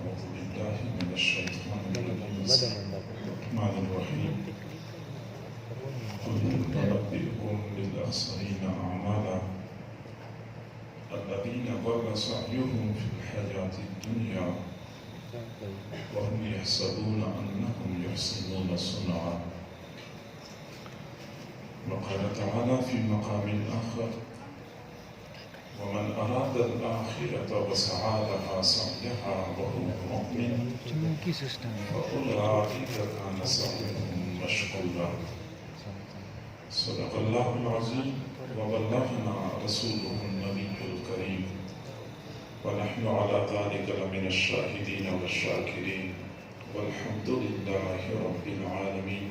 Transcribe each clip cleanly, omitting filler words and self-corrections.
أعوذ بالله من الشيطان الرجيم بسم الله الرحمن الرحيم قل هل ننبئكم بالأخسرين أعمالا الذين ضل سعيهم في الحياة الدنيا وهم يحسبون أنهم يحسنون صنعا. وقال تعالى في مقام آخر ومن أراد الآخرة وسعى لها سعيها وهو مؤمن فأولئك كان سعيهم مشكورا. صدق الله العظيم وبلغنا رسوله النبي الكريم ونحن على ذلك لمن الشاهدين والشاكرين والحمد لله رب العالمين.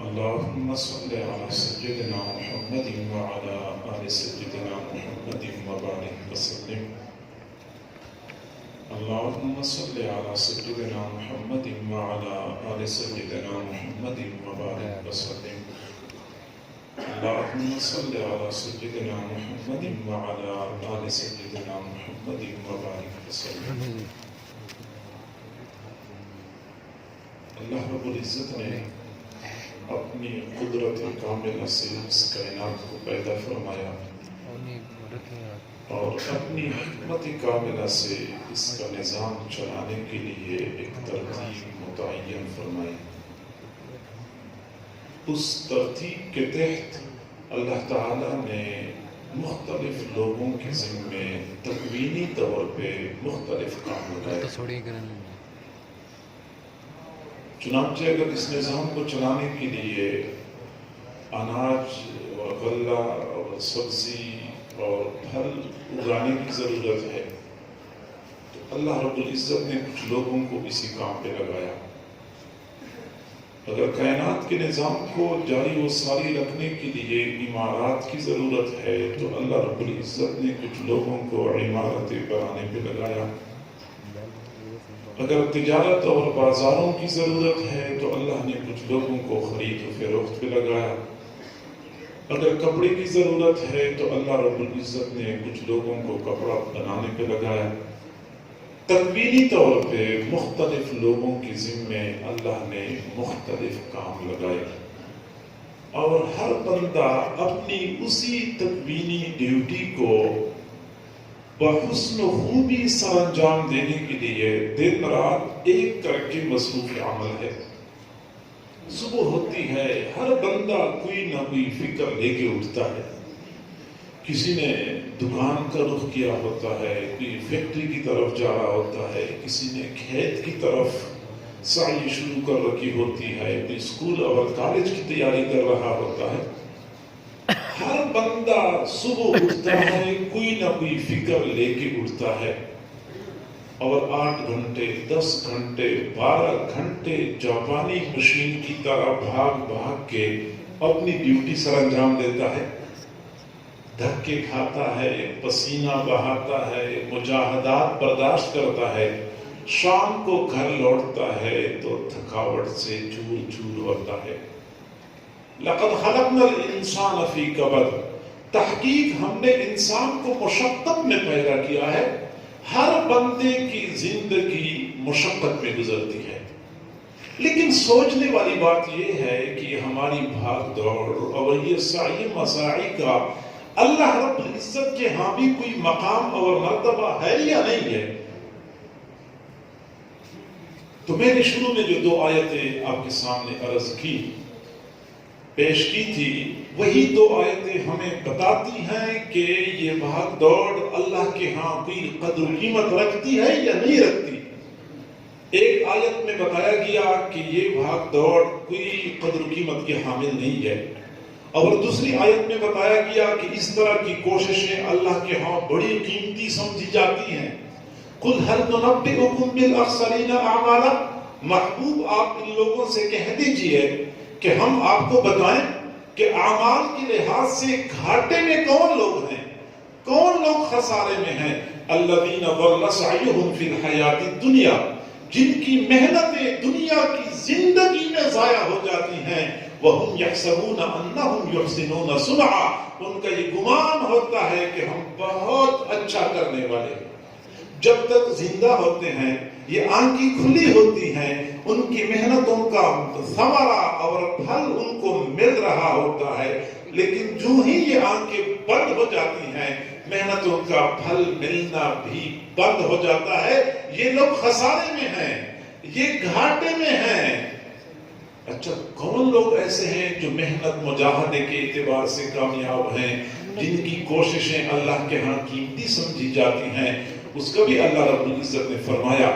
اللهم صل على سيدنا محمد وعلى آل سيدنا محمد وبارك وسلم. اللهم صل على سيدنا محمد وعلى آل سيدنا محمد وبارك وسلم. اللهم صل على سيدنا محمد وعلى آل سيدنا محمد وبارك وسلم. اللہ رب العزت نے اپنی قدرت کاملہ سے اس کائنات کو پیدا فرمایا اور اپنی حکمت کاملہ سے اس کا نظام چلانے کے لیے ایک ترتیب متعین فرمائی. اس ترتیب کے تحت اللہ تعالیٰ نے مختلف لوگوں کے ذمے تکوینی طور پہ مختلف کام لگائے. چنانچہ اگر اس نظام کو چلانے کے لیے اناج اور غلہ اور سبزی اور پھل اگانے کی ضرورت ہے تو اللہ رب العزت نے کچھ لوگوں کو اسی کام پہ لگایا. اگر کائنات کے نظام کو جاری و ساری رکھنے کے لیے عمارات کی ضرورت ہے تو اللہ رب العزت نے کچھ لوگوں کو عمارتیں بنانے پہ لگایا. اگر تجارت اور بازاروں کی ضرورت ہے تو اللہ نے کچھ لوگوں کو خرید و فروخت پہ لگایا. اگر کپڑے کی ضرورت ہے تو اللہ رب العزت نے کچھ لوگوں کو کپڑا بنانے پہ لگایا. تکوینی طور پہ مختلف لوگوں کے ذمے اللہ نے مختلف کام لگائے اور ہر بندہ اپنی اسی تکوینی ڈیوٹی کو بحسن و خوبی سر انجام دینے کے لیے دن رات ایک کر کے مصروف عمل ہے. صبح ہوتی ہے ہر بندہ کوئی نہ کوئی فکر لے کے اٹھتا ہے. کسی نے دکان کا رخ کیا ہوتا ہے, کوئی فیکٹری کی طرف جا رہا ہوتا ہے, کسی نے کھیت کی طرف سعی شروع کر رکھی ہوتی ہے, کوئی اسکول اور کالج کی تیاری کر رہا ہوتا ہے. ہر بندہ صبح اٹھتا ہے کوئی نہ کوئی فکر لے کے اٹھتا ہے اور 8 گھنٹے 10 گھنٹے 12 گھنٹے جاپانی مشین کی طرح بھاگ بھاگ کے اپنی ڈیوٹی سر انجام دیتا ہے. دھکے کھاتا ہے, پسینہ بہاتا ہے, مجاہدات برداشت کرتا ہے. شام کو گھر لوٹتا ہے تو تھکاوٹ سے چور چور ہوتا ہے. لقد خلقنا الانسان فی کبد, تحقیق ہم نے انسان کو مشقت میں پیدا کیا ہے. ہر بندے کی زندگی مشقت میں گزرتی ہے, لیکن سوچنے والی بات یہ ہے کہ ہماری بھاگ دوڑ اور یہ سعی مساعی کا اللہ رب العزت کے ہاں بھی کوئی مقام اور مرتبہ ہے یا نہیں ہے. تو میں نے شروع میں جو 2 آیتیں آپ کے سامنے عرض کی پیش کی تھی, وہی 2 آیتیں ہمیں بتاتی ہیں کہ یہ بھاگ دوڑ اللہ کے ہاں کوئی قدر و قیمت رکھتی ہے یا نہیں رکھتی. ایک آیت میں بتایا گیا کہ یہ بھاگ دوڑ کوئی قدر و قیمت کے حامل نہیں ہے, اور دوسری آیت میں بتایا گیا کہ اس طرح کی کوششیں اللہ کے ہاں بڑی قیمتی سمجھی جاتی ہیں. قُلْ هَلْ نُنَبِّئُكُمْ بِالْأَخْسَرِينَ أَعْمَالًا, محبوب آپ ان لوگوں سے کہہ دیجئے کہ ہم آپ کو بتائیں کہ اعمال کے لحاظ سے گھاٹے میں کون لوگ ہیں, کون لوگ خسارے میں ہیں. الَّذِينَ ضَلَّ سَعْيُهُمْ فِي الْحَيَاةِ الدُّنْيَا, جن کی محنتیں دنیا کی زندگی میں ضائع ہو جاتی ہیں. وَهُمْ يَحْسَبُونَ أَنَّهُمْ يُحْسِنُونَ صُنْعًا, ان کا یہ گمان ہوتا ہے کہ ہم بہت اچھا کرنے والے ہیں. جب تک زندہ ہوتے ہیں، یہ آنکھیں کھلی ہوتی ہیں، ان کی محنتوں کا ثمرہ اور پھل ان کو مل رہا ہوتا ہے، لیکن جو ہی یہ آنکھیں بند ہو جاتی ہیں، محنتوں کا پھل ملنا بھی بند ہو جاتا ہے۔ یہ لوگ خسارے میں ہیں، یہ گھاٹے میں ہیں۔ اچھا، کون لوگ ایسے ہیں جو محنت مجاہدے کے اعتبار سے کامیاب ہیں، جن کی کوششیں اللہ کے ہاں قیمتی سمجھی جاتی ہیں؟ اس کا بھی اللہ رب العزت نے فرمایا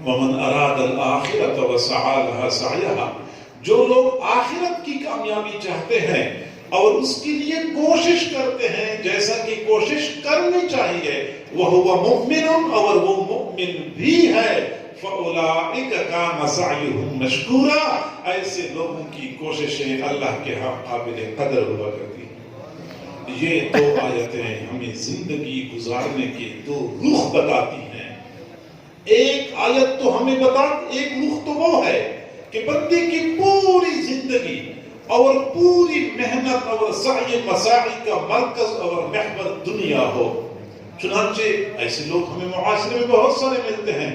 وَمَنْ أَرَادَ الْآخِرَةَ وَسَعَى لَهَا سَعْيَهَا، جو لوگ آخرت کی کامیابی چاہتے ہیں اور اس کے لیے کوشش کرتے ہیں جیسا کہ کوشش کرنی چاہیے، وَهُوَ مُؤْمِنٌ، اور وہ مؤمن بھی ہے، فَأُولَٰئِكَ كَانَ سَعْيُهُمْ مَشْكُورًا، ایسے لوگوں کی کوششیں اللہ کے ہاں قابل قدر ہوا کرتی ہیں۔ یہ دو آیتیں ہمیں زندگی گزارنے کے دو رخ بتاتی ہیں۔ ایک آیت تو ہمیں ایک رخ تو وہ ہے کہ بندے کی پوری زندگی اور پوری محنت اور سعی مساعی کا مرکز اور محور دنیا ہو۔ چنانچہ ایسے لوگ ہمیں معاشرے میں بہت سارے ملتے ہیں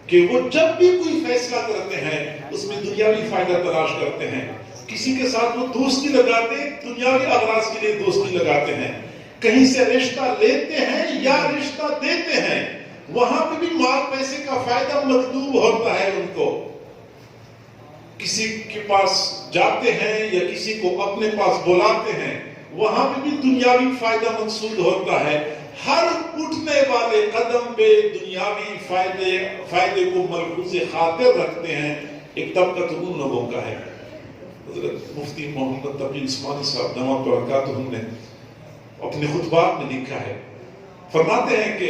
کہ وہ جب بھی کوئی فیصلہ کرتے ہیں اس میں دنیاوی فائدہ تلاش کرتے ہیں۔ کسی کے ساتھ وہ دوستی لگاتے، دنیاوی اغراض کے لیے دوستی لگاتے ہیں، کہیں سے رشتہ لیتے ہیں یا رشتہ دیتے ہیں، وہاں پہ بھی مال پیسے کا فائدہ مطلوب ہوتا ہے ان کو۔ کسی کے پاس جاتے ہیں یا کسی کو اپنے پاس بلاتے ہیں، وہاں پہ بھی دنیاوی فائدہ مقصود ہوتا ہے۔ ہر اٹھنے والے قدم پہ دنیاوی فائدے کو ملحوظ خاطر رکھتے ہیں۔ ایک طبقہ تو ان لوگوں کا ہے، حضرت مفتی محمد تقی عثمانی صاحب دامت برکاتہ نے اپنے خطبات میں لکھا ہے، فرماتے ہیں کہ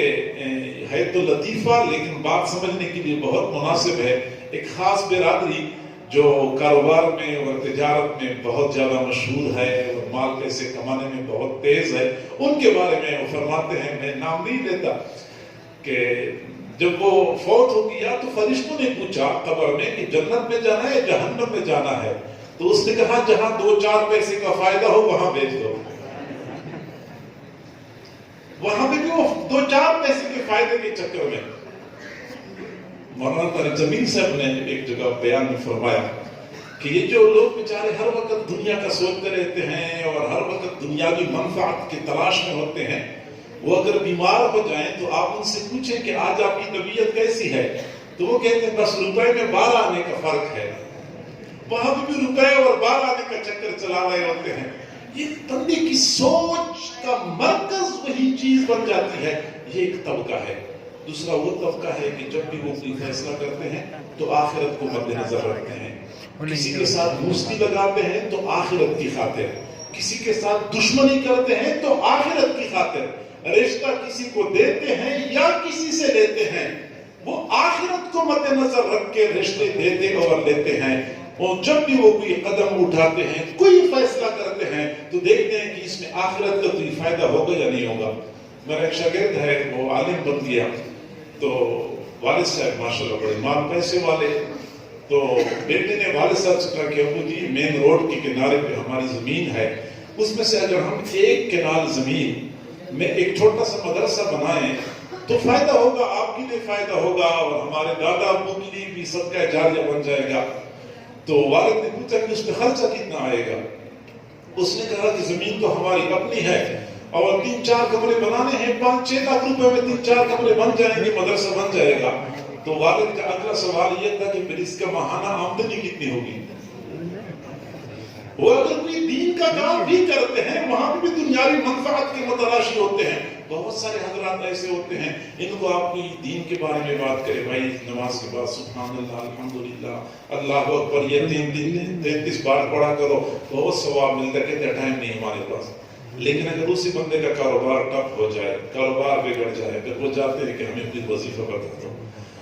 ہے تو لطیفہ لیکن بات سمجھنے کے لیے بہت مناسب ہے۔ ایک خاص برادری جو کاروبار میں اور تجارت میں بہت زیادہ مشہور ہے اور مال پیسے کمانے میں بہت تیز ہے، ان کے بارے میں وہ فرماتے ہیں، میں نام نہیں لیتا، کہ جب وہ فوت ہو گیا تو فرشتوں نے پوچھا قبر میں کہ جنت میں جانا ہے جہنم میں جانا ہے؟ تو اس نے کہا جہاں 2-4 پیسے کا فائدہ ہو وہاں بھیج دو۔ وہاں پہ بھی وہ 2-4 پیسے کے فائدے کے چکر میں۔ مولانا طارق جمیل صاحب نے ایک جگہ بیان میں فرمایا کہ یہ جو لوگ بیچارے ہر وقت دنیا کا سوچتے رہتے ہیں اور ہر وقت دنیاوی منفعت کی تلاش میں ہوتے ہیں، وہ اگر بیمار ہو جائیں تو آپ ان سے پوچھیں کہ آج آپ کی طبیعت کیسی ہے، تو وہ کہتے ہیں بس روپے میں بال آنے کا فرق ہے۔ وہاں پہ بھی روپے اور بال آنے کا چکر چلا رہے ہوتے ہیں۔ یہ بندے کی سوچ کا مرکز وہی چیز بن جاتی ہے۔ یہ ایک طبقہ ہے۔ دوسرا وہ طبقہ ہے کہ جب بھی وہ کوئی فیصلہ کرتے ہیں تو آخرت کو مد نظر رکھتے ہیں۔ کسی کے ساتھ دوستی لگاتے ہیں تو آخرت کی خاطر، کسی کے ساتھ دشمنی کرتے ہیں تو آخرت کی خاطر، رشتہ کسی کو دیتے ہیں یا کسی سے لیتے ہیں، وہ آخرت کو مد نظر رکھ کے رشتے دیتے اور لیتے ہیں۔ اور جب بھی وہ کوئی قدم اٹھاتے ہیں، کوئی فیصلہ کرتے ہیں، تو دیکھتے ہیں کہ اس میں آخرت کا کوئی فائدہ ہوگا یا نہیں ہوگا۔ میرا ایک شاگرد ہے، وہ عالم بن گیا، تو والد صاحب ماشاءاللہ بڑے مال پیسے والے، تو بیٹے نے والد صاحب سے کہا کہ ابو جی مین روڈ کے کنارے پہ ہماری زمین ہے، اس میں سے اگر ہم 1 کنال زمین میں ایک چھوٹا سا مدرسہ بنائیں تو فائدہ ہوگا، آپ کے لیے فائدہ ہوگا اور ہمارے دادا ابو کے لیے بھی صدقہ جاریہ بن جائے گا۔ تو والد نے پوچھا کہ اس میں خرچہ کتنا آئے گا؟ اس نے کہا کہ زمین تو ہماری اپنی ہے اور 3-4 کمرے بنانے ہیں، 5-6 لاکھ روپے میں 3-4 کمرے بن جائیں گے، مدرسہ بن جائے گا۔ تو والد کا اگلا سوال یہ تھا کہ پھر اس کا ماہانہ آمدنی کتنی ہوگی؟ وہ اگر کوئی دین کا کام بھی کرتے ہیں وہاں بھی دنیاوی منفعت کے متلاشی ہوتے ہیں۔ بہت سارے حضرات ایسے ہوتے ہیں، ان کو آپ کوئی دین کے بارے میں بات کرے، بھائی نماز کے بعد سبحان اللہ الحمدللہ اللہ اکبر یہ 33 بار پڑھا کرو، بہت ثواب ملتا ہے، کہتے ٹائم نہیں ہمارے پاس۔ لیکن اگر اسی بندے کا کاروبار ٹپ ہو جائے، کاروبار بگڑ جائے، پھر وہ جاتے ہیں کہ ہمیں کوئی وظیفہ بتا دو،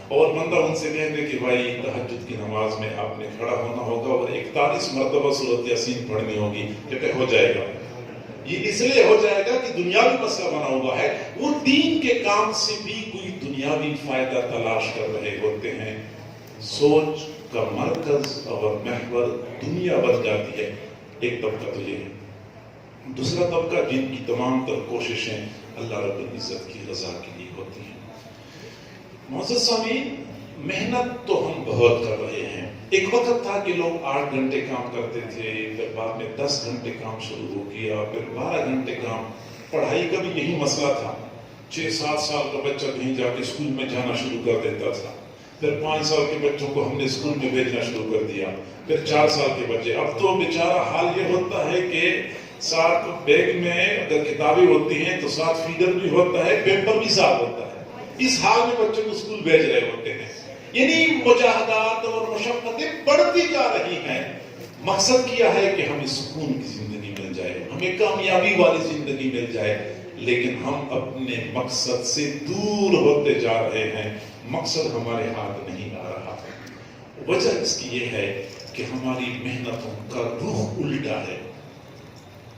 اور بندہ ان سے کہتے کہ بھائی تہجد کی نماز میں آپ نے کھڑا ہونا ہوگا اور 41 مرتبہ سورۃ یاسین پڑھنی ہوگی، کہتے ہو جائے گا۔ یہ اس لیے ہو جائے گا کہ دنیاوی مسئلہ بنا ہوا ہے، وہ دین کے کام سے بھی کوئی دنیاوی فائدہ تلاش کر رہے ہوتے ہیں۔ سوچ کا مرکز اور محور دنیا بن جاتی ہے۔ ایک طبقہ تو یہ ہے۔ دوسرا طبقہ جن کی تمام تر کوششیں اللہ رب العزت کی رضا کے لیے ہوتی ہیں۔ معزز سامعین، محنت تو ہم بہت کر رہے ہیں. ایک وقت تھا کہ لوگ 8 گھنٹے کام کرتے تھے، پھر بعد میں 10 گھنٹے کام شروع ہو گیا، پھر 12 گھنٹے کام. پڑھائی کا بھی یہی مسئلہ تھا. 6-7 سال کا بچہ کہیں جا کے اسکول میں جانا شروع کر دیتا تھا، پھر 5 سال کے بچوں کو ہم نے اسکول میں بھیجنا شروع کر دیا، پھر 4 سال کے بچے. اب تو بیچارہ حال یہ ہوتا ہے کہ ساتھ بیگ میں اگر کتابیں ہوتی ہیں تو ساتھ فیڈر بھی ہوتا ہے، پیپر بھی ساتھ ہوتا ہے. اس حال میں بچوں کو اسکول بھیج رہے ہوتے ہیں. یعنی مجاہدات اور مشقتیں بڑھتی جا رہی ہیں. مقصد کیا ہے کہ ہمیں سکون کی زندگی مل جائے، ہمیں کامیابی والی زندگی مل جائے، لیکن ہم اپنے مقصد سے دور ہوتے جا رہے ہیں. مقصد ہمارے ہاتھ نہیں آ رہا. وجہ اس کی یہ ہے کہ ہماری محنتوں کا رخ الٹا ہے.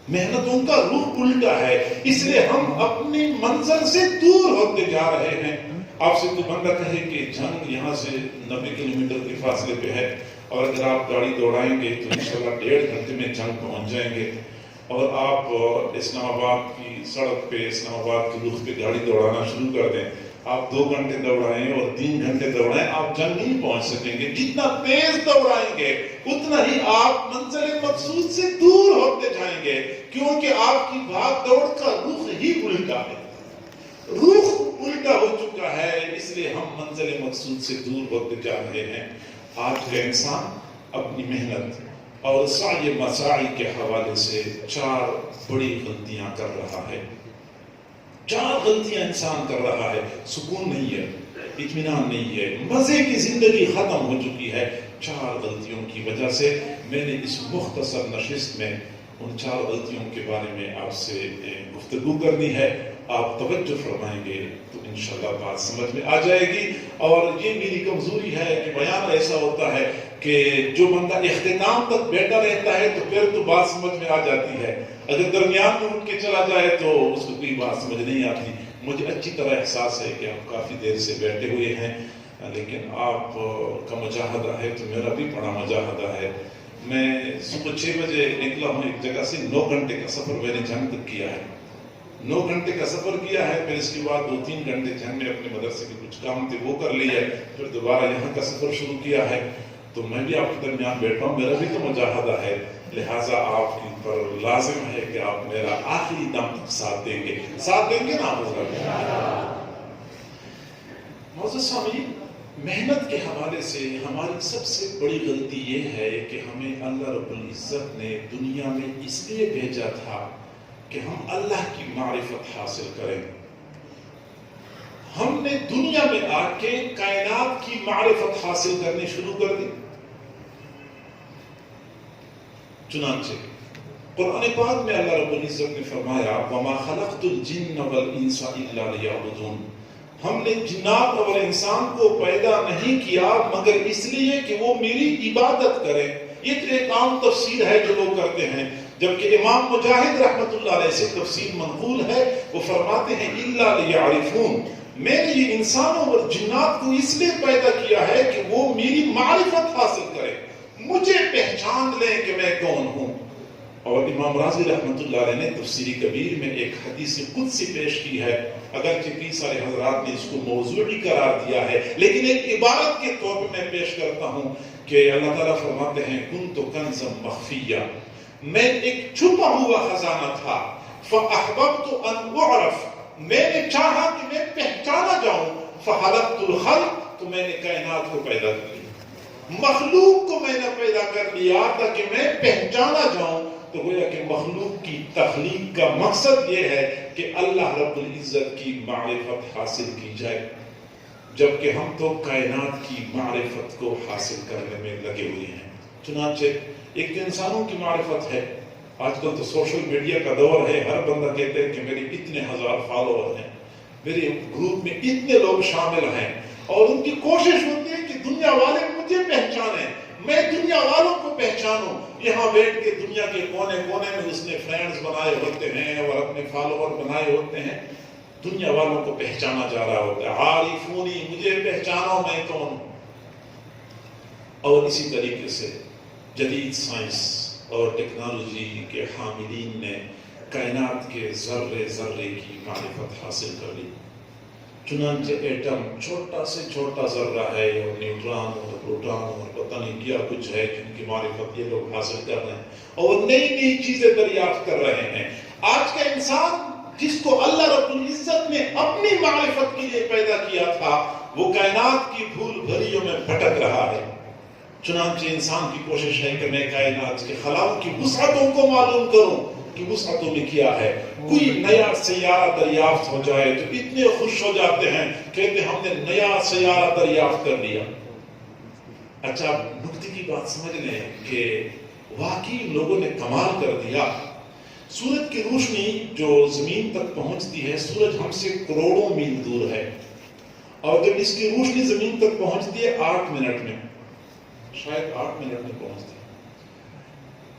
محنتوں کا رخ الٹا ہے، اس لیے ہم اپنی منزل سے دور ہوتے جا رہے ہیں. آپ سے تو بندہ کہے کہ جنگ یہاں سے 90 کلومیٹر کے فاصلے پہ ہے، اور اگر آپ گاڑی دوڑائیں گے تو انشاءاللہ 1.5 گھنٹے میں جنگ پہنچ جائیں گے. اور آپ اسلام آباد کی سڑک پہ، اسلام آباد کے رخ پہ گاڑی دوڑانا شروع کر دیں، آپ 2 گھنٹے دوڑائیں اور 3 گھنٹے دوڑائیں، آپ جنگ نہیں پہنچ سکیں گے. جتنا تیز دوڑائیں گے اتنا ہی آپ منزل مقصود سے دور ہوتے جائیں گے، کیونکہ آپ کی بھاگ دوڑ کا رخ ہی الٹا ہے. رخ الٹا ہو چکا ہے، اس لیے ہم منزل مقصود سے دور ہوتے جا رہے ہیں. آج کا انسان اپنی محنت اور سعی مساعی کے حوالے سے 4 بڑی غلطیاں کر رہا ہے. 4 غلطیاں انسان کر رہا ہے. سکون نہیں ہے، اطمینان نہیں ہے، مزے کی زندگی ختم ہو چکی ہے. 4 غلطیوں کی وجہ سے میں نے اس مختصر نشست میں ان 4 غلطیوں کے بارے میں آپ سے گفتگو کرنی ہے. آپ توجہ فرمائیں گے تو انشاءاللہ بات سمجھ میں آ جائے گی. اور یہ میری کمزوری ہے کہ بیان ایسا ہوتا ہے کہ جو بندہ اختتام تک بیٹھا رہتا ہے تو پھر تو بات سمجھ میں آ جاتی ہے، اگر درمیان میں اٹھ کے چلا جائے تو اس کو کوئی بات سمجھ نہیں آتی. مجھے اچھی طرح احساس ہے کہ آپ کافی دیر سے بیٹھے ہوئے ہیں، لیکن آپ کا مجاہدہ ہے تو میرا بھی بڑا مجاہدہ ہے. میں صبح 6 بجے نکلا ہوں ایک جگہ سے. 9 گھنٹے کا سفر میں نے جنگ تک کیا ہے. 9 گھنٹے کا سفر کیا ہے، پھر اس کے بعد 2-3 گھنٹے جنگ میں اپنے مدرسے کے کچھ کام تھے وہ کر لیے، پھر دوبارہ یہاں کا سفر شروع کیا ہے. تو میں بھی آپ کے درمیان بیٹھا ہوں، میرا بھی تو مجاہدہ ہے، لہٰذا آپ کی پر لازم ہے کہ آپ میرا آخری دم تک ساتھ دیں گے. ساتھ دیں گے نا آپ؟ معزز سامعین، محنت کے حوالے سے ہماری سب سے بڑی غلطی یہ ہے کہ ہمیں اللہ رب العزت نے دنیا میں اس لیے بھیجا تھا کہ ہم اللہ کی معرفت حاصل کریں. ہم نے دنیا میں آ کے کائنات کی معرفت حاصل کرنی شروع کر دی. چنانچہ قرآن پاک میں اللہ رب العزت نے فرمایا وَمَا خَلَقْتُ الْجِنَّ وَالْإِنسَ إِلَّا لِيَعْبُدُونَ. ہم نے جنات اور انسان کو پیدا نہیں کیا مگر اس لیے کہ وہ میری عبادت کریں. یہ تو ایک عام تفسیر ہے جو لوگ کرتے ہیں، جبکہ امام مجاہد رحمت اللہ علیہ سے تفسیر منقول ہے. وہ فرماتے ہیں اِلَّا لِيَعْرِفُونَ. میں نے یہ انسانوں اور جنات کو اس لیے پیدا کیا ہے کہ وہ میری معرفت حاصل کریں، مجھے پہچان لیں کہ میں کون ہوں. اور امام راضی رحمت اللہ علیہ نے تفسیر کبیر میں ایک حدیث قدسی پیش کی ہے، اگرچہ کئی سارے حضرات نے اس کو موضوعی قرار دیا ہے، لیکن ایک عبارت کے طور پہ میں پیش کرتا ہوں کہ اللہ تعالیٰ فرماتے ہیں كُنْتُ كَنْزًا مَخْفِيًّا. میں ایک چھپا ہوا خزانہ تھا. فَأَحْبَبْتُ أَنْ أُعْرَفْ. میں نے چاہا کہ میں پہچانا جاؤں. فَخَلَقْتُ الْخَلْقَ. تو میں نے کائنات کو پیدا کر لیا، مخلوق کو میں نے پیدا کر لیا تاکہ میں پہچانا جاؤں. تو گویا کہ مخلوق کی تخلیق کا مقصد یہ ہے کہ اللہ رب العزت کی معرفت حاصل کی جائے، جبکہ ہم تو کائنات کی معرفت کو حاصل کرنے میں لگے ہوئے ہیں. چنانچہ ایک تو انسانوں کی معرفت ہے. آج کل تو سوشل میڈیا کا دور ہے، ہر بندہ کہتے ہیں کہ میرے اتنے ہزار فالوور ہیں، میرے گروپ میں اتنے لوگ شامل ہیں، اور ان کی کوشش ہوتی ہے کہ دنیا والے مجھے پہچانیں، میں دنیا والوں کو پہچانوں. یہاں بیٹھ کے دنیا کے کونے کونے میں اس نے فرینڈز بنائے ہوتے ہیں اور اپنے فالوور بنائے ہوتے ہیں. دنیا والوں کو پہچانا جا رہا ہوتا ہے، عارفونی، مجھے پہچانو میں کون ہوں. اور اسی طریقے سے جدید سائنس اور ٹیکنالوجی کے حاملین نے کائنات کے ذرے ذرے کی معرفت حاصل کر لی. چنانچہ ایٹم چھوٹا سے چھوٹا ذرہ ہے اور نیوٹران اور پروٹون اور پتہ نہیں کیا کچھ ہے جن کی معرفت یہ لوگ حاصل کر رہے ہیں اور نئی نئی چیزیں دریافت کر رہے ہیں. آج کا انسان جس کو اللہ رب العزت نے اپنی معرفت کے لیے پیدا کیا تھا وہ کائنات کی بھول بھریوں میں بھٹک رہا ہے. چنانچہ انسان کی کوشش ہے کہ میں کائنات کے خلاؤں کی وسعتوں کو معلوم کروں کہ وسعتوں میں کیا ہے. کوئی نیا سیارہ دریافت ہو جائے تو اتنے خوش ہو جاتے ہیں، کہتے ہیں ہم نے نیا سیارہ دریافت کر لیا. اچھا نکتے کی بات سمجھ لیں کہ واقعی لوگوں نے کمال کر دیا. سورج کی روشنی جو زمین تک پہنچتی ہے، سورج ہم سے کروڑوں میل دور ہے اور جب اس کی روشنی زمین تک پہنچتی ہے 8 منٹ میں، شاید 8 منٹ میں پہنچتی ہے.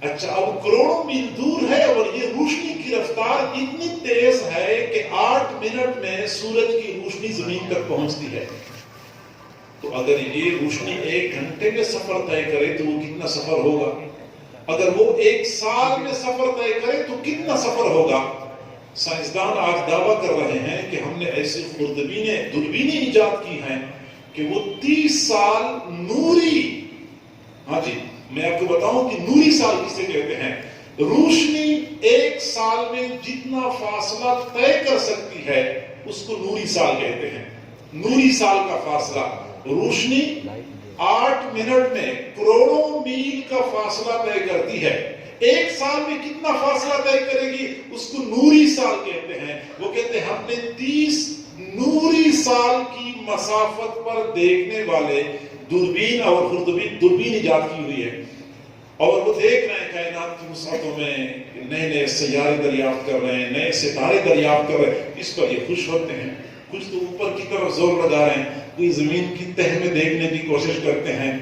اچھا اب کروڑوں میل دور ہے اور یہ روشنی کی رفتار اتنی تیز ہے کہ 8 منٹ میں سورج کی روشنی زمین تک پہنچتی ہے. تو اگر یہ روشنی 1 گھنٹے میں سفر طے کرے تو وہ کتنا سفر ہوگا؟ اگر وہ 1 سال میں سفر طے کرے تو کتنا سفر ہوگا؟ سائنسدان آج دعویٰ کر رہے ہیں کہ ہم نے ایسی دوربینیں ایجاد کی ہیں کہ وہ 30 سال نوری، ہاں جی میں آپ کو بتاؤں کہ نوری سال کسے کہتے ہیں. روشنی 1 سال میں جتنا فاصلہ طے کر سکتی ہے اس کو نوری سال کہتے ہیں. نوری سال کا فاصلہ، روشنی 8 منٹ میں کروڑوں میل کا فاصلہ طے کرتی ہے. 1 سال میں کتنا فاصلہ طے کرے گی اس کو نوری سال کہتے ہیں. وہ کہتے ہیں ہم نے 30 نوری سال کی مسافت پر دیکھنے والے دوربین اور دوربین ایجاد کی ہوئی ہے اور وہ دیکھ رہے ہیں کائنات کی وسعتوں میں نئے نئے سیارے دریافت کر رہے ہیں، نئے ستارے دریافت کر رہے ہیں. اس پر یہ خوش ہوتے ہیں. کچھ تو اوپر کی طرف زور لگا رہے ہیں، کوئی زمین کی تہ میں دیکھنے کی کوشش کرتے ہیں،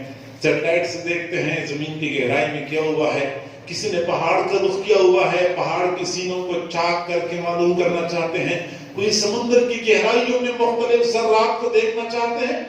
سیٹلائٹ سے دیکھتے ہیں زمین کی گہرائی میں کیا ہوا ہے. کسی نے پہاڑ کا رخ کیا ہوا ہے، پہاڑ کی سینوں کو چاک کر کے معلوم کرنا چاہتے ہیں. کوئی سمندر کی گہرائیوں میں مختلف ذرات کو دیکھنا چاہتے ہیں.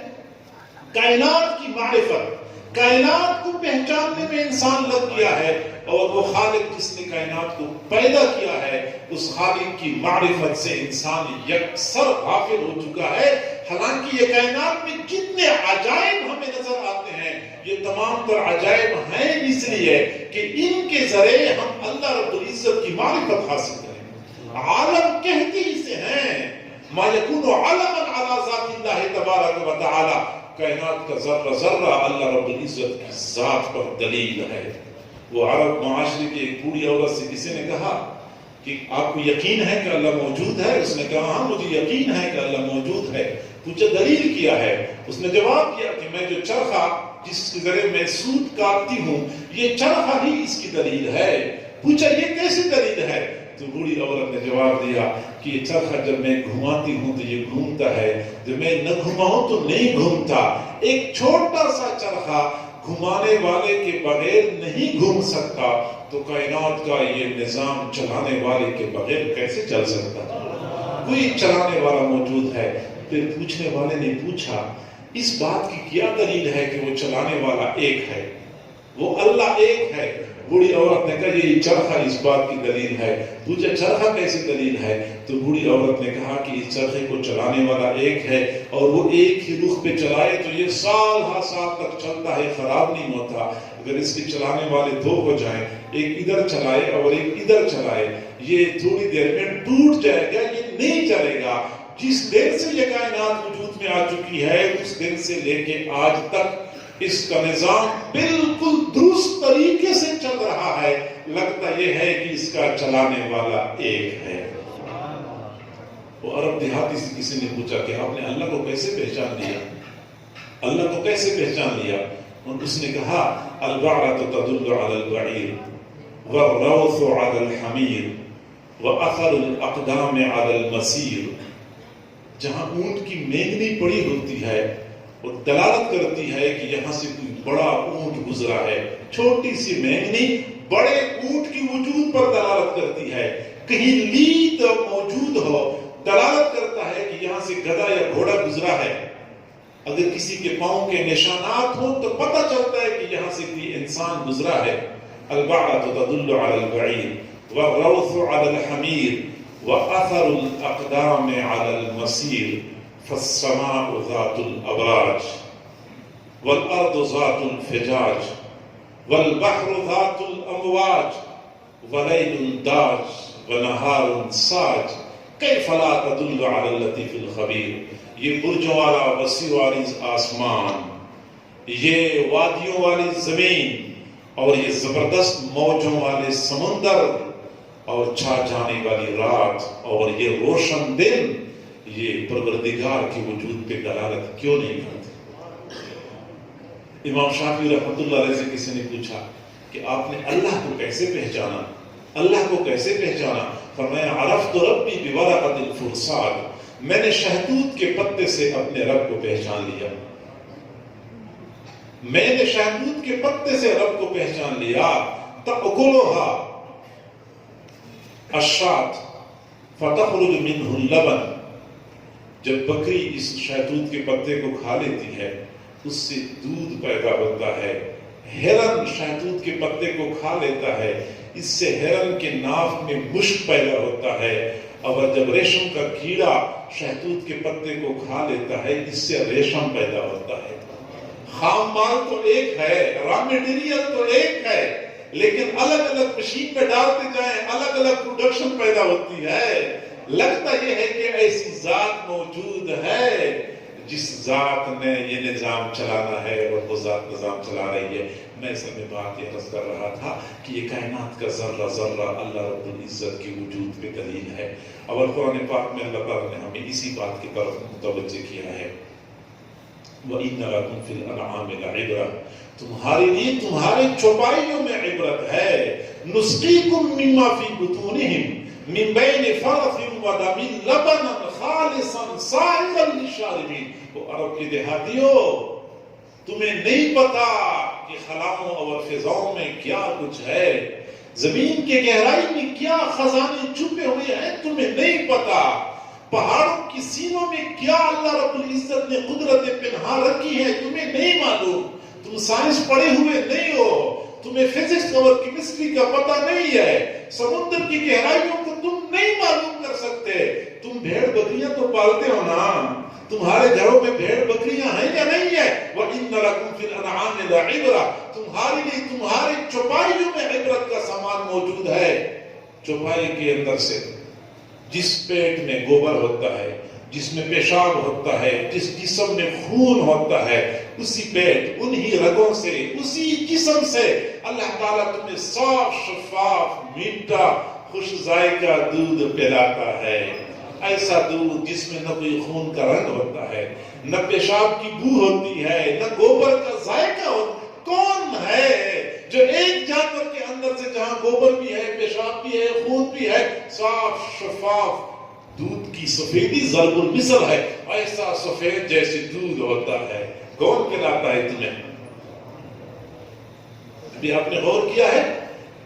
کائنات کی معرفت، کائنات کو پہچاننے میں انسان لگ گیا ہے اور وہ خالق جس نے کائنات کو پیدا کیا ہے اس خالق کی معرفت سے انسان یکسر غافل ہو چکا ہے. حالانکہ یہ کائنات میں جتنے عجائب ہمیں نظر آتے ہیں یہ تمام تر عجائب ہیں اس لیے کہ ان کے ذریعے ہم اللہ رب العزت کی معرفت حاصل کریں. عالم کہتے اسے ہیں ما یکون علما علی ذات اللہ تبارک و تعالی. کائنات کا ذرہ ذرہ اللہ رب العزت کی ذات پر دلیل ہے. وہ عرب معاشرے کی ایک بوڑھی عورت سے کسی نے کہا کہ آپ کو یقین ہے کہ اللہ موجود ہے؟ اس نے کہا ہاں مجھے یقین ہے کہ اللہ موجود ہے. پوچھا دلیل کیا ہے؟ اس نے جواب دیا کہ میں جو چرخہ جس کے ذریعے میں سوت کاٹتی ہوں یہ چرخہ ہی اس کی دلیل ہے. پوچھا یہ کیسی دلیل ہے؟ تو بوڑھی عورت نے جواب دیا کہ یہ چرخہ جب میں گھماتی ہوں تو یہ گھومتا ہے، جب میں نہ گھماؤں تو نہیں گھومتا. ایک چھوٹا سا چرخہ گھمانے والے کے بغیر نہیں گھوم سکتا تو کائنات کا یہ نظام چلانے والے کے بغیر کیسے چل سکتا؟ کوئی چلانے والا موجود ہے. پھر پوچھنے والے نے پوچھا اس بات کی کیا دلیل ہے کہ وہ چلانے والا ایک ہے، وہ اللہ ایک ہے؟ بوڑھی عورت نے کہا یہ چرخہ اس بات کی دلیل ہے. پوچھا چرخہ کیسی دلیل ہے؟ تو بوڑھی عورت نے کہا کہ اس چرخے کو چلانے والا ایک ہے اور وہ ایک ہی رخ پہ چلائے تو یہ سال ہر سال تک چلتا ہے، خراب نہیں ہوتا. اگر اس کے چلانے والے 2 ہو جائیں، ایک ادھر چلائے اور ایک ادھر چلائے، یہ تھوڑی دیر میں ٹوٹ جائے گا، یہ نہیں چلے گا. جس دن سے یہ کائنات وجود میں آ چکی ہے اس دن سے لے کے آج تک اس کا نظام بالکل درست طریقے سے چل رہا ہے. لگتا یہ ہے کہ اس کا چلانے والا ایک ہے. وہ عرب دیہاتی سے کسی نے پوچھا کہ آپ نے اللہ کو کیسے پہچان لیا؟ اللہ کو کیسے پہچان لیا؟ اور اس نے کہا البعرۃ تدل علی البعیر والروث علی الحمیر واثر الاقدام علی المسیر. جہاں اونٹ کی مینگنی پڑی ہوتی ہے وہ دلالت کرتی ہے کہ یہاں سے کوئی بڑا اونٹ گزرا ہے. چھوٹی سی مینگنی بڑے اونٹ کی وجود پر دلالت کرتی ہے. کہیں لید موجود ہو دلالت کرتا ہے کہ یہاں سے گدھا یا گھوڑا گزرا ہے. اگر کسی کے پاؤں کے نشانات ہوں تو پتہ چلتا ہے کہ یہاں سے کوئی انسان گزرا ہے. البعرۃ تدل علی البعیر والروث علی الحمیر واثر الاقدام علی المسیر فالسماء ذات الابراج والارض ذات الفجاج والبحر ذات الامواج وليل داج ونهار ساج كيف لا تدل على اللطيف الخبير. یہ برجوں والا وسیع والی آسمان، یہ وادیوں والی زمین، اور یہ زبردست موجوں والے سمندر، اور چھا جانے والی رات، اور یہ روشن دن، یہ پروردگار کے وجود پہ دلالت کیوں نہیں کرتے؟ امام شافعی رحمۃ اللہ علیہ سے کسی نے پوچھا کہ آپ نے اللہ کو کیسے پہچانا؟ اللہ کو کیسے پہچانا؟ فرمایا عرفت ربی بورقۃ الفرساد، میں نے شہتوت کے پتے سے اپنے رب کو پہچان لیا، میں نے شہتوت کے پتے سے رب کو پہچان لیا. تأکلھا الشاة فتخرج منہ اللبن، جب بکری اس شہتوت کے پتے کو کھا لیتی ہے اس سے دودھ پیدا ہوتا ہے. ہرن شہتوت کے پتے کو کھا لیتا ہے، اس سے ہرن کے ناف میں مشک پیدا ہوتا ہے. اور جب ریشم کا کیڑا شہتوت کے پتے کو کھا لیتا ہے اس سے ریشم پیدا ہوتا ہے. خام مال تو ایک ہے، را میٹیریل تو ایک ہے، لیکن الگ الگ مشین میں ڈالتے جائیں الگ الگ پروڈکشن پیدا ہوتی ہے. لگتا یہ ہے کہ ایسی ذات موجود ہے جس ذات نے یہ نظام چلانا ہے اور وہ ذات نظام چلا رہی ہے. میں اصل میں بات یہ عرض کر رہا تھا کہ یہ کائنات کا ذرہ ذرہ اللہ رب العزت کے وجود پہ دلیل ہے. اور قرآن پاک میں اللہ تعالیٰ نے ہمیں اسی بات کی طرف متوجہ کیا ہے. وَإِنَّ لَكُمْ فِي الْأَنْعَامِ لَعِبْرَةً، تمہارے لیے تمہارے چوپائیوں میں عبرت ہے. نُسْقِيكُم مِّمَّا فِي بُطُونِهِمْ من بین فرث و دم لبنا خالصا سائغا للشاربین. وہ عرب کے دیہاتیوں، تمہیں نہیں پتا کہ خلاؤں اور فضاؤں میں کیا کچھ ہے، زمین کے گہرائی میں کیا خزانے چھپے ہوئے ہیں تمہیں نہیں پتا، پہاڑوں کی سینوں میں کیا اللہ رب العزت نے قدرتیں پنہا رکھی ہیں تمہیں نہیں معلوم. تم سائنس پڑھے ہوئے نہیں ہو، تمہیں فزکس اور کیمسٹری کا پتہ نہیں ہے، سمندر کی گہرائیوں کو تم نہیں معلوم کر سکتے. تم بھیڑ بکریاں تو پالتے ہو نا، تمہارے گھروں میں بھیڑ بکریاں ہیں یا نہیں ہے؟ وَإِنَّ لَكُمْ فِي الْأَنْعَامِ لَعِبْرَةً، تمہارے لیے تمہارے چوپائیوں میں عبرت کا سامان موجود ہے. چوپائی کے اندر سے جس پیٹ میں گوبر ہوتا ہے، جس میں پیشاب ہوتا ہے، جس جسم میں خون ہوتا ہے، اسی پیٹ، انہی رگوں سے، اسی جسم سے اللہ تعالیٰ تمہیں صاف شفاف میٹھا خوش ذائقہ دودھ پلاتا ہے. ایسا دودھ جس میں نہ کوئی خون کا رنگ ہوتا ہے، نہ پیشاب کی بو ہوتی ہے، نہ گوبر کا ذائقہ ہوتا ہے. کون ہے جو ایک جانور کے اندر سے جہاں گوبر بھی ہے، پیشاب بھی ہے، خون بھی ہے، صاف شفاف دودھ کی سفیدی ضرب المثل ہے، ایسا سفید جیسے دودھ ہوتا ہے؟ کون پلاتا ہے تمہیں؟ ابھی آپ نے غور کیا ہے؟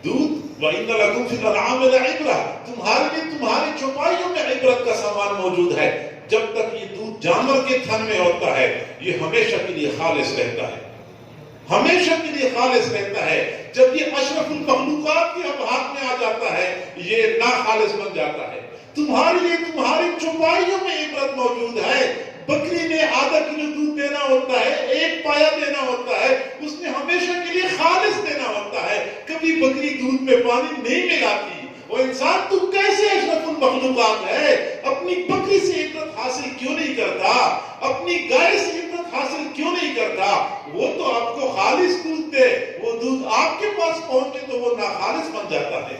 دودھ وَإِنَّ لَكُمْ فِي الْأَنْعَامِ لَعِبْرَةً، تمہارے لیے تمہاری چوپائیوں میں عبرت کا سامان موجود ہے. جب تک یہ دودھ جانور کے تھن میں ہوتا ہے یہ ہمیشہ کے لیے خالص رہتا ہے، ہمیشہ کے لیے خالص رہتا ہے. جب یہ اشرف المخلوقات کے ہاتھ میں آ جاتا ہے یہ ناخالص بن جاتا ہے. تمہارے لیے تمہاری چوپائیوں میں عبرت موجود ہے. بکری نے آدھا کلو دودھ دینا ہوتا ہے، ایک پایا دینا ہوتا ہے، اس نے ہمیشہ کے لیے خالص دینا ہوتا ہے. کبھی بکری دودھ میں پانی نہیں ملاتی. وہ انسان تو کیسے اشرف المخلوقات ہے؟ اپنی بکری سے عبرت حاصل کیوں نہیں کرتا؟ اپنی گائے سے عبرت حاصل کیوں نہیں کرتا؟ وہ تو آپ کو خالص دودھ دے، وہ دودھ آپ کے پاس پہنچے تو وہ ناخالص بن جاتا ہے.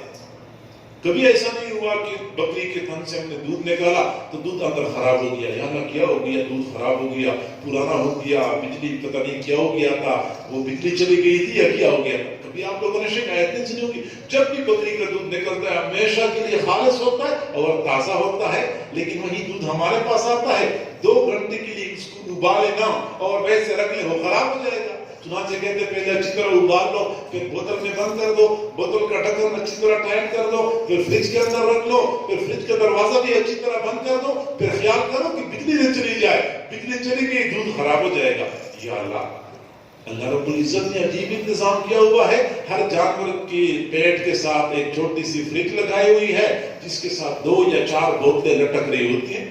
کبھی ایسا نہیں ہوا کہ بکری کے تھن سے ہم نے دودھ نکالا تو دودھ اندر خراب ہو گیا، یا اللہ کیا ہو گیا، دودھ خراب ہو گیا، پرانا ہو گیا، بجلی پتہ نہیں کیا ہو گیا تھا، وہ بجلی چلی گئی تھی یا کیا ہو گیا تھا؟ کبھی آپ لوگوں نے شکایت نہیں سنی ہوگی. جب بھی بکری کا دودھ نکلتا ہے ہمیشہ کے لیے خالص ہوتا ہے اور تازہ ہوتا ہے. لیکن وہی دودھ ہمارے پاس آتا ہے 2 گھنٹے کے لیے اس کو ابالے نہ اور ویسے رکھ لے، وہ خراب ہو جائے گا. چنانچہ کہتے پہلے اچھی طرح ابال لو، پھر بوتل میں بند کر دو، بوتل کا ڈھکن اچھی طرح ٹائٹ کر دو، پھر فریج کے اندر رکھ لو، پھر فریج کا دروازہ بھی اچھی طرح بند کر دو، پھر خیال کرو کہ بجلی نہ چلی جائے. بجلی چلی گئی دودھ خراب ہو جائے گا. یا اللہ رب العزت نے عجیب انتظام کیا ہوا ہے. ہر جانور کے پیٹ کے ساتھ ایک چھوٹی سی فریج لگائی ہوئی ہے جس کے ساتھ 2 یا 4 بوتلیں لٹک رہی ہوتی ہیں.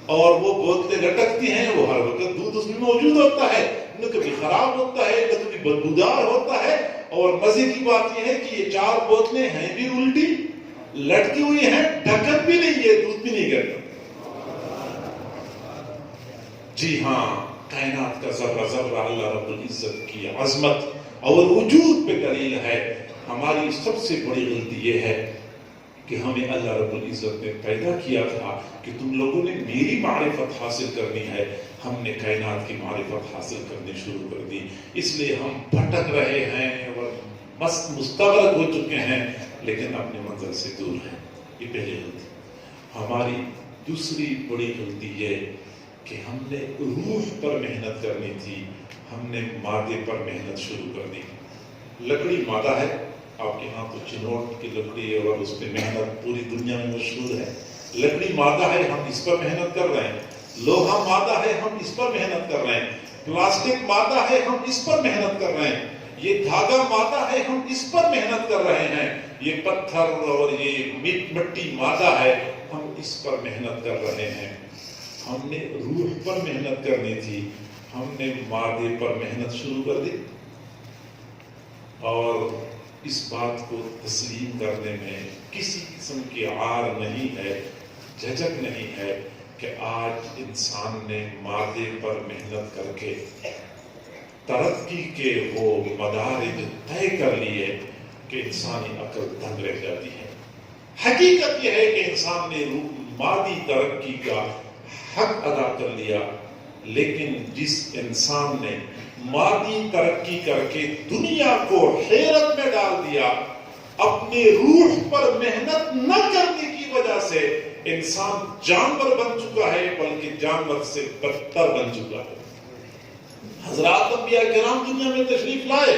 اور وہ بوتلیں لٹکتی ہیں، وہ ہر وقت دودھ اس میں موجود ہوتا ہے، نہ کبھی خراب ہوتا ہے نہ کبھی بدبودار ہوتا ہے۔ اور مزے کی بات یہ ہے کہ یہ 4 بوتلیں ہیں بھی الٹی لٹکی ہوئی ہیں، ڈھکن بھی نہیں ہے، دودھ بھی نہیں کرتا۔ جی ہاں، کائنات کا ذرہ ذرہ اللہ رب العزت کی عظمت اور وجود پہ دلیل ہے۔ ہماری سب سے بڑی غلطی یہ ہے کہ ہمیں اللہ رب العزت نے پیدا کیا تھا کہ تم لوگوں نے میری معرفت حاصل کرنی ہے، ہم نے کائنات کی معرفت حاصل کرنی شروع کر دی، اس لیے ہم بھٹک رہے ہیں اور مستغرق ہو چکے ہیں، لیکن اپنے منزل سے دور ہیں۔ یہ پہلی غلطی۔ ہماری دوسری بڑی غلطی یہ کہ ہم نے روح پر محنت کرنی تھی، ہم نے مادے پر محنت شروع کر دی۔ لکڑی مادہ ہے، آپ کے ہاں تو چنوٹ کی لکڑی اور اس پہ محنت پوری دنیا میں مشہور ہے۔ لکڑی مادہ ہے، ہم اس پر محنت کر رہے ہیں۔ لوہا مادہ ہے، ہم اس پر محنت کر رہے ہیں۔ پلاسٹک مادہ ہے، ہم اس پر محنت کر رہے ہیں۔ یہ دھاگا مادہ ہے، ہم اس پر محنت کر رہے ہیں۔ یہ پتھر اور یہ مٹی مادہ ہے، ہم اس پر محنت کر رہے ہیں۔ ہم نے روح پر محنت کرنی تھی، ہم نے مادے پر محنت شروع کر دی۔ اور اس بات کو تسلیم کرنے میں کسی قسم کی عار نہیں ہے، جھجک نہیں ہے کہ آج انسان نے مادے پر محنت کر کے ترقی کے وہ مدارج طے کر لیے کہ انسانی عقل دنگ رہ جاتی ہے۔ حقیقت یہ ہے کہ انسان نے مادی ترقی کا حق ادا کر لیا، لیکن جس انسان نے مادی ترقی کر کے دنیا کو حیرت میں ڈال دیا، اپنے روح پر محنت نہ کرنے کی وجہ سے انسان جانور بن چکا ہے، بلکہ جانور سے بدتر بن چکا ہے۔ حضرات انبیاء کرام دنیا میں تشریف لائے،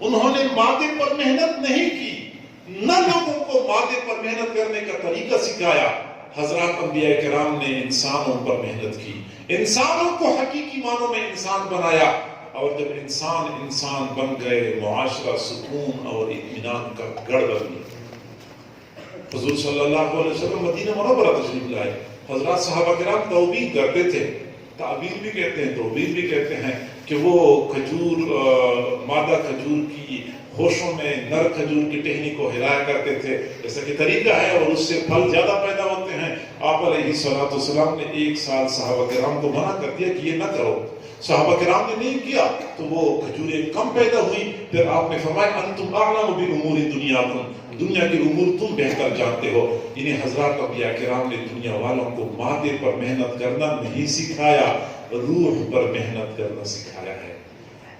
انہوں نے مادے پر محنت نہیں کی، نہ لوگوں کو مادے پر محنت کرنے کا طریقہ سکھایا۔ حضرات انبیاء کرام نے انسانوں پر محنت کی، انسانوں کو حقیقی معنوں میں انسان بنایا، اور جب انسان بن گئے، معاشرہ سکون اور اطمینان کا گڑھ بن گیا۔ حضور صلی اللہ علیہ وسلم مدینہ منورہ تشریف لائے، حضرات صحابہ کرام توبیخ کرتے تھے، تعبیر بھی کہتے ہیں، توبیخ بھی کہتے ہیں کہ وہ مادہ کھجور کی ہوشوں میں نر کھجور کی ٹہنی کو ہلایا کرتے تھے، جیسا کہ طریقہ ہے، اور اس سے پھل زیادہ پیدا ہوتے ہیں۔ آپ علیہ السلام نے 1 سال صحابہ کرام کو منع کر دیا کہ یہ نہ کرو۔ صحابہ کرام نے نہیں کیا تو وہ کھجوریں کم پیدا ہوئی۔ پھر آپ نے فرمایا انتم اعلم بامور دنیاکم، دنیا کی امور تم بہتر جانتے ہو۔ یعنی حضرات انبیاء کرام نے دنیا والوں کو مادے پر محنت کرنا نہیں سکھایا، روح پر محنت کرنا سکھایا ہے۔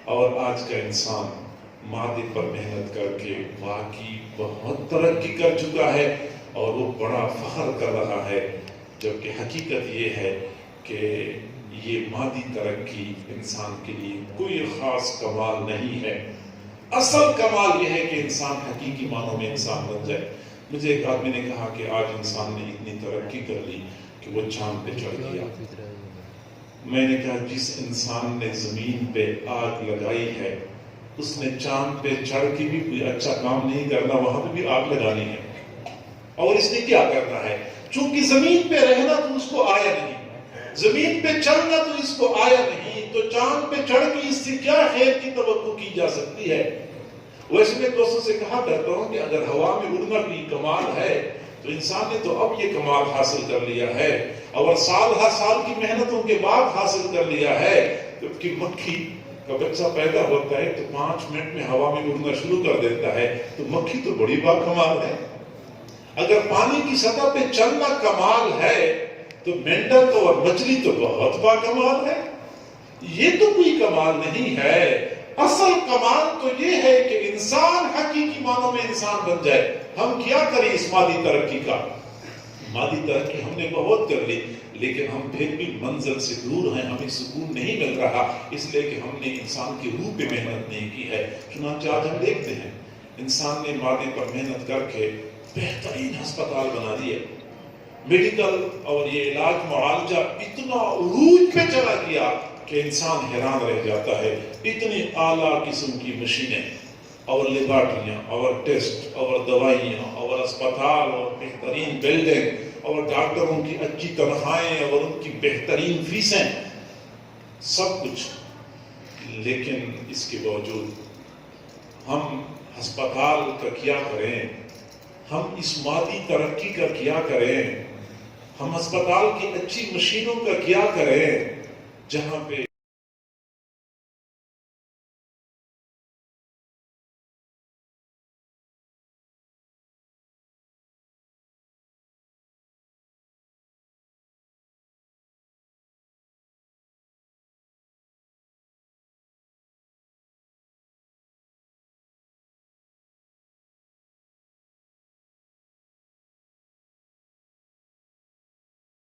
اور آج کا انسان مادے پر محنت کر کے واقعی بہت ترقی کر چکا ہے اور وہ بڑا فخر کر رہا ہے، جبکہ حقیقت یہ ہے کہ یہ مادی ترقی انسان کے لیے کوئی خاص کمال نہیں ہے۔ اصل کمال یہ ہے کہ انسان حقیقی معنوں میں انسان بن جائے۔ مجھے ایک آدمی نے کہا کہ آج انسان نے اتنی ترقی کر لی کہ وہ چاند پہ چڑھ گیا۔ میں نے کہا جس انسان نے زمین پہ آگ لگائی ہے، اس نے چاند پہ چڑھ کے بھی کوئی اچھا کام نہیں کرنا، وہاں پہ بھی آگ لگانی ہے۔ اور اس نے کیا کرنا ہے؟ چونکہ زمین پہ رہنا تو اس کو آیا نہیں، زمین پہ چڑھنا تو اس کو آیا نہیں، تو چاند پہ چڑھ کے اس سے کیا خیر کی توقع کی جا سکتی ہے؟ ویسے میں دوستوں سے کہا کرتا ہوں کہ اگر ہوا میں اڑنا بھی کمال ہے تو انسان نے تو اب یہ کمال حاصل کر لیا ہے، اور سال ہر سال کی محنتوں کے بعد حاصل کر لیا ہے۔ جبکہ مکھی کا بچہ پیدا ہوتا ہے تو 5 منٹ میں ہوا میں اڑنا شروع کر دیتا ہے، تو مکھی تو بڑی باکمال ہے۔ اگر پانی کی سطح پہ چلنا کمال ہے تو مینڈک اور مچھلی تو بہت باکمال ہے۔ یہ تو کوئی کمال نہیں ہے، اصل کمال تو یہ ہے کہ انسان حقیقی معنوں میں انسان بن جائے۔ ہم کیا کریں اس مادی ترقی کا؟ مادی ترقی ہم نے بہت کر لی، لیکن ہم پھر بھی منزل سے دور ہیں، ہمیں سکون نہیں مل رہا، اس لیے کہ ہم نے انسان کی روح پہ محنت نہیں کی ہے۔ چنانچہ آج ہم دیکھتے ہیں انسان نے مادے پر محنت کر کے بہترین ہسپتال بنا دیے، میڈیکل اور یہ علاج معالجہ اتنا عروج پہ چلا گیا کہ انسان حیران رہ جاتا ہے۔ اتنی اعلیٰ قسم کی مشینیں اور لیبارٹریاں اور ٹیسٹ اور دوائیاں اور اسپتال اور بہترین بلڈنگ اور ڈاکٹروں کی اچھی تنخواہیں اور ان کی بہترین فیسیں، سب کچھ، لیکن اس کے باوجود ہم ہسپتال کا کیا کریں، ہم اس مادی ترقی کا کیا کریں، ہم ہسپتال کی اچھی مشینوں کا کیا کریں جہاں پہ